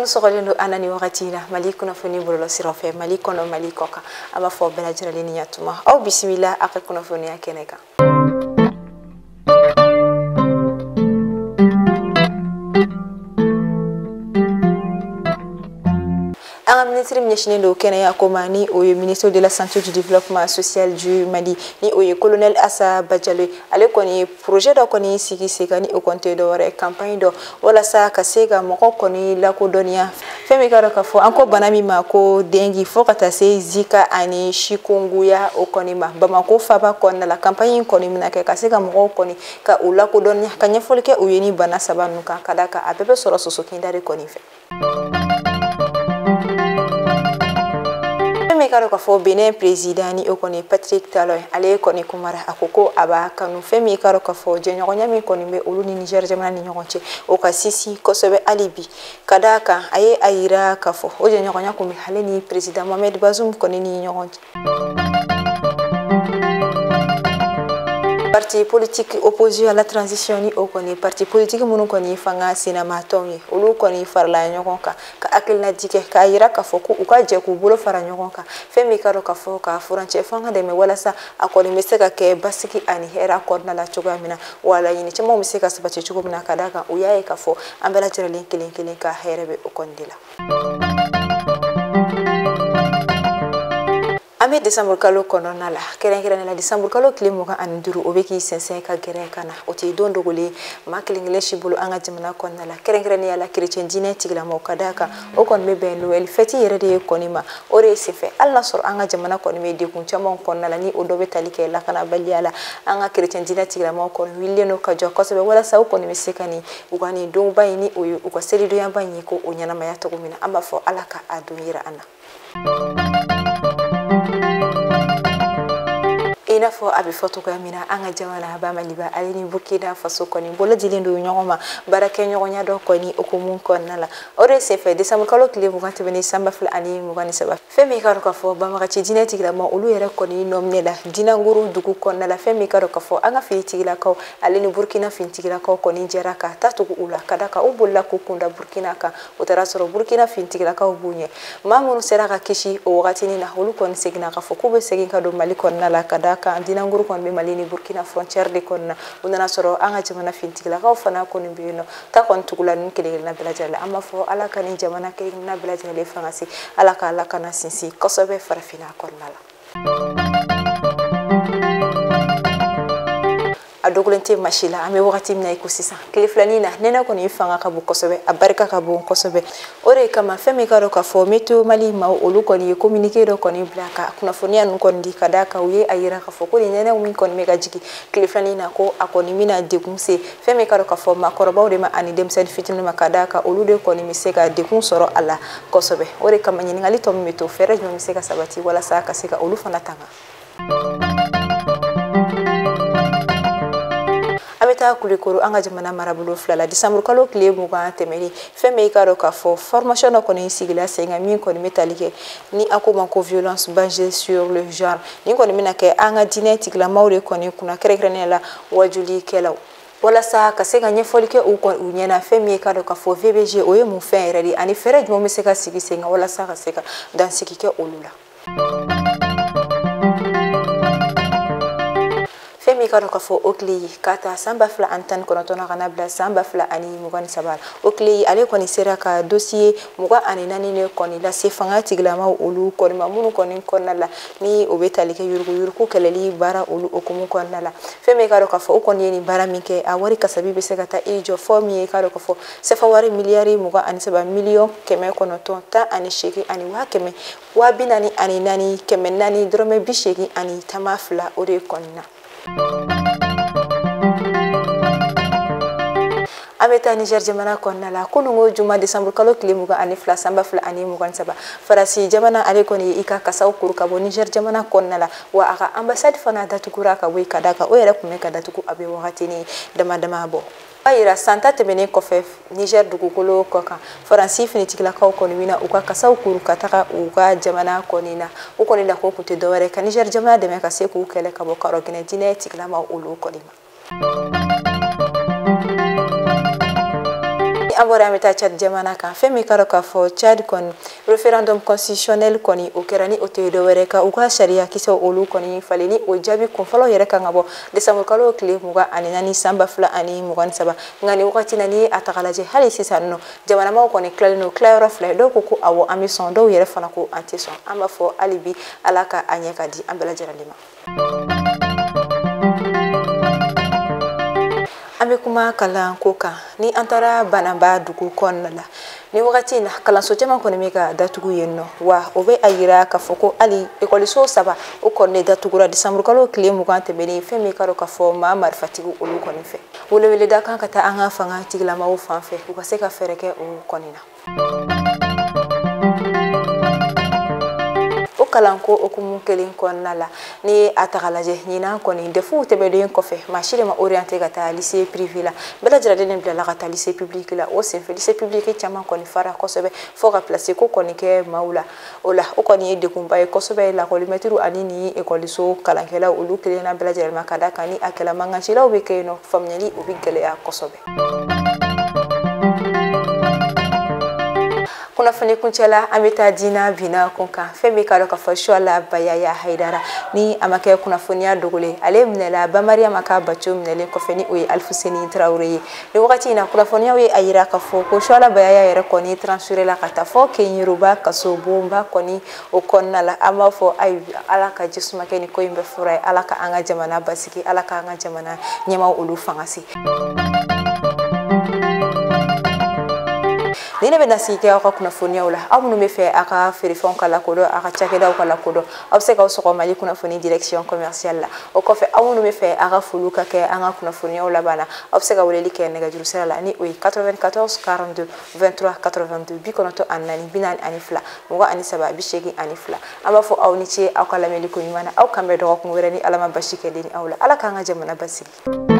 sɔgɔlen ana ni wagati la Mali kunnafoni bɔlɔlɔ siraw fɛ Mali kɔnɔ Mali kɔ kan an b'a fɔ bɛɛ lajɛlen ni ɲatuma aw bisimila a ka kunnafoniya kɛnɛ kan. An ministre ɲɛsinnen do kɛnɛya ko ma ni o ye ministre de la santé du développement social du Mali ni o ye colonel Assa Bajalo ale kɔni projet dɔ kɔni sigi sen kan ni o kɔnte dɔ wɛrɛ campagne dɔ walasa ka se ka mɔgɔ kɔni lakodɔnniya fɛn min ka dɔn ka fɔ an ko bana min ma ko dengue fo ka taa se Zika ani chikungunya o kɔni ma Bamako faba kɔnɔna la campagne kɔni mina kɛ ka se ka mɔgɔw kɔni ka o lakodɔnniya ka ɲɛfɔli kɛ u ye ni bana saba ninnu kan ka da kan a bɛɛ bɛ sɔrɔ sosokinda de kɔni fɛ. Ka fɔ Benin président ni o kɔni Patrick Talon ale kɔni kumara a ko a b'a kanu fɛn min ka fɔ jɛɲɔgɔnya min kɔni bɛ olu ni Niger jamana ni ɲɔgɔn cɛ o ka sisi kosɛbɛ hali bi ka d'a kan a ye a yira ka fɔ o jɛɲɔgɔnya kun bɛ ale ni président Mohamed Bazoum kɔni ni ɲɔgɔn cɛ. Parti politique opposé à la transition ni o kɔni parti politique minnu kɔni fanga sinamatɔw ye olu kɔni farala ɲɔgɔn kan ka hakilina di kɛ k'a yira k'a fɔ ko u ka jɛ k'u bolo fara ɲɔgɔn kan fɛn min ka dɔn k'a fɔ ka furancɛ fanga dɛmɛ walasa a kɔni bɛ se ka kɛ basigi ani hɛrɛ kɔnɔna la cogoya min na wala ɲini camanw bɛ se ka sabati cogo min na ka d'a kan u y'a ye k'a fɔ an bɛɛ lajɛlen kelen kelen ka hɛrɛ bɛ o kɔni de la. Ame décembre kalo kɔnɔna la kɛrɛnkɛrɛnnen la décembre kalo tile 25 o bɛ k'i sɛnsɛn ka gɛrɛ ka na o tɛ don dogolen maa kelen kelen si bolo an ka jamana kɔnɔna la kɛrɛnkɛrɛnnenya la chrétien diinɛ tigilamɔgɔw ka d'a kan o kɔni bɛ bɛn Noël fête yɛrɛ de ye kɔni ma o de ye senfɛ hali n'a sɔrɔ an ka jamana kɔni bɛ degun caman kɔnɔna la ni o dɔ bɛ tali kɛ lakanabaliya la an ka chrétien diinɛ tigilamɔgɔw kɔni wililen do ka jɔ kosɛbɛ walasa u kɔni bɛ se ka nin u ka nin donba in ni o ye u ka selidonyaba in ye ko o ɲɛnamaya cogo min na an b'a fɔ Ala ka a don yira an na. I n'a fɔ a bɛ fɔ cogoya min na an ka jamana ba Maliba ale ni Burkina Faso kɔni bolo dilen do ɲɔgɔn ma baarakɛ ɲɔgɔnya dɔ kɔni okumu kɔnɔna la o de senfɛ décembre kalo tile 20 tɛmɛnen san 2023 fɛn min ka dɔn k'a fɔ banbagaci diinɛ tigilama olu yɛrɛ kɔni nɔminɛ la Dinanguru dugu kɔnɔna la fɛn min ka dɔn k'a fɔ an ka finitigilakaw ale ni Burkina finitigilakaw kɔni jɛra ka taa tugu u la ka da kan u bolila k'u kunda Burkina kan o taara sɔrɔ Burkina finitigilakaw b'u ɲɛ maa minnu sera ka kisi o wagatinin na olu kɔni seginna k'a fɔ k'u bɛ segin ka don Mali kɔnɔna la ka da kan Dinanguru kɔni bɛ Mali ni Burkina frontière de kɔnɔna u nana sɔrɔ an ka jamana finitigilakaw fana kɔni bɛ yen nɔ ta kɔni tugula ni kelenkelenna bɛɛ lajɛlen an b'a fɔ Ala ka ni jamana kelenkelenna bɛɛ lajɛlen fanga se Ala ka Ala kana sinsin kosɛbɛ farafinna kɔnɔna la. A dogolen tɛ masi la an bɛ wagati min na i ko sisan tile filanin na nɛnɛ kɔni fanga ka bon kosɛbɛ a barika ka bon kosɛbɛ o de kama fɛn min ka dɔn k'a fɔ Météo Mali ma olu kɔni ye communiqué dɔ kɔni bila ka kunnafoniya ninnu kɔni di ka d'a kan u ye a yira k'a fɔ ko nin nɛnɛ min kɔni bɛ ka jigin tile filanin na ko a kɔni bɛna degun se fɛn min ka dɔn k'a fɔ maakɔrɔbaw de ma ani denmisɛnnin fitinin ma ka d'a kan olu de kɔni bɛ se ka degun sɔrɔ a la kosɛbɛ o de kama ɲininkali tɔ min bɛ to fɛɛrɛ jumɛn bɛ se ka sabati walasa ka se ka olu fana tanga. A bɛ taa Kulekoro an ka jamana marabolo fila la décembre kalo tile 20 tɛmɛnen fɛn min ka dɔn k'a fɔ formation dɔ kɔni sigila sen kan min kɔni bɛ tali kɛ ni a ko ma ko violence basée sur le genre nin kɔni bɛna kɛ an ka diinɛ tigilamaw de kɔni kunna kɛrɛnkɛrɛnnenya la wajulikɛlaw walasa ka se ka ɲɛfɔli kɛ u ɲɛna fɛn min ka dɔn k'a fɔ VBG o ye mun fɛn yɛrɛ de ani fɛɛrɛ jumɛn bɛ se ka sigi sen kan walasa ka se ka dansigi kɛ olu la. Fɛn min ka dɔn k'a fɔ o tile ye k'a ta san 2019 na ka na bila san 2023 o tile ye ale kɔni sera ka dossier 24 de kɔni lase fanga tigilamaw olu kɔni ma minnu kɔni kɔnɔna la ni o bɛ tali kɛ yuruguyurugu kɛlɛli baara olu okumu kɔnɔna la fɛn min ka dɔn k'a fɔ o kɔni ye nin baara min kɛ a wari kasabi bɛ se ka taa i jɔ fɔ min ye ka dɔn k'a fɔ sefa wari miliyari 23 miliyɔn 910 tan ani 8 ani 100 244 400 dɔrɔmɛ 80 ani tama 2 o de kɔni na. An bɛ taa Niger jamana kɔnɔna la kunungo juma décembre kalo tile 22 san 2023 Farasi jamana ale kɔni ye i ka kasaw kuru ka bɔ Niger jamana kɔnɔna la wa a ka ambassade fana datugura ka bɔ ka d'a kan o yɛrɛ tun bɛ ka datugu a bɛ wagatinin dama dama bɔ. A yira san ta tɛmɛnen kɔfɛ Niger dugukolo kɔ kan Faransi finitigilakaw kɔni bɛna u ka kasaw kuru ka taga u ka jamana kɔni na o kɔni la ko kun tɛ dɔwɛrɛ ka Niger jamana dɛmɛ ka se k'u kɛlɛ ka bɔ Karɔgɛnɛ diinɛ tigilamaw olu kɔni ma. ambora ameta Chad jamana kan femi karo ka fo Chad kon referendum constitutionnel koni o kerani o te do were ka u ka sharia kiso olu koni faleni o jabi kon falo yere kan abo desamol kalo kile muga ani nani samba fula ani mugan saba ngani wakati nani atakalaje hali sisanno jamana ma koni klalino claro fla do ko awo amison do yere fana ko antison amba fo alibi alaka anyeka di ambela jaralima ambe kuma kalan koka ni antara banamba dugu konnala ni wakati na kalan so jama ko meka datugu yenno wa obe ayira ka foko ali ekoli so saba o konne datugura december kalo kile mu kan tebeni femi karo ka fo ma marfatigu olu koni fe wole wele da kan kata anga fanga tigla ma o fanfe ko ka se ka fereke o konina kalanko okumu kelin konnala ni atakalaje nyina koni defu tebede en kofe machine ma orienté gata lycée privé la bela jara den bela gata lycée public la o sen lycée public chama koni fara kosobe fo ga placer ko koni ke maula ola o koni de kumba e kosobe la ko limetru anini e ko liso kalankela ulu kelina bela jara makada kani akela mangachila o be keno famnyali o bigale ya kosobe kuna fani kunchela ameta dina bina kunka femi karo ka fasho la bayaya haidara ni amake kuna fonia dogole ale mnela ba maria maka bacho mnele ko feni o alfuseni traoré ni wakati na kuna fonia we ayira ka fo ko shola bayaya yere ko ni transférer la kata fo ke yiruba kaso bomba ko ni o konna la ama fo ay alaka jisuma ke ni ko yimbe furay alaka anga jamana basiki alaka anga jamana nyama olu fangasi nene bena sike aka kuna fonia ola amu me fe aka ferifon kala kodo aka chakeda kala kodo obse ka soko mali kuna foni direction commerciale la o ko fe amu me fe aka fuluka ke anga kuna fonia ola bana obse ka woleli ke nega jurusela la ni oui 94 42 23 82 bikonoto anani binan anifla mugo anisaba bishegi anifla ama fo awni ci akala meli ko yimana aw kambe do ko werani alama bashike deni awla ala kanga jamana basiki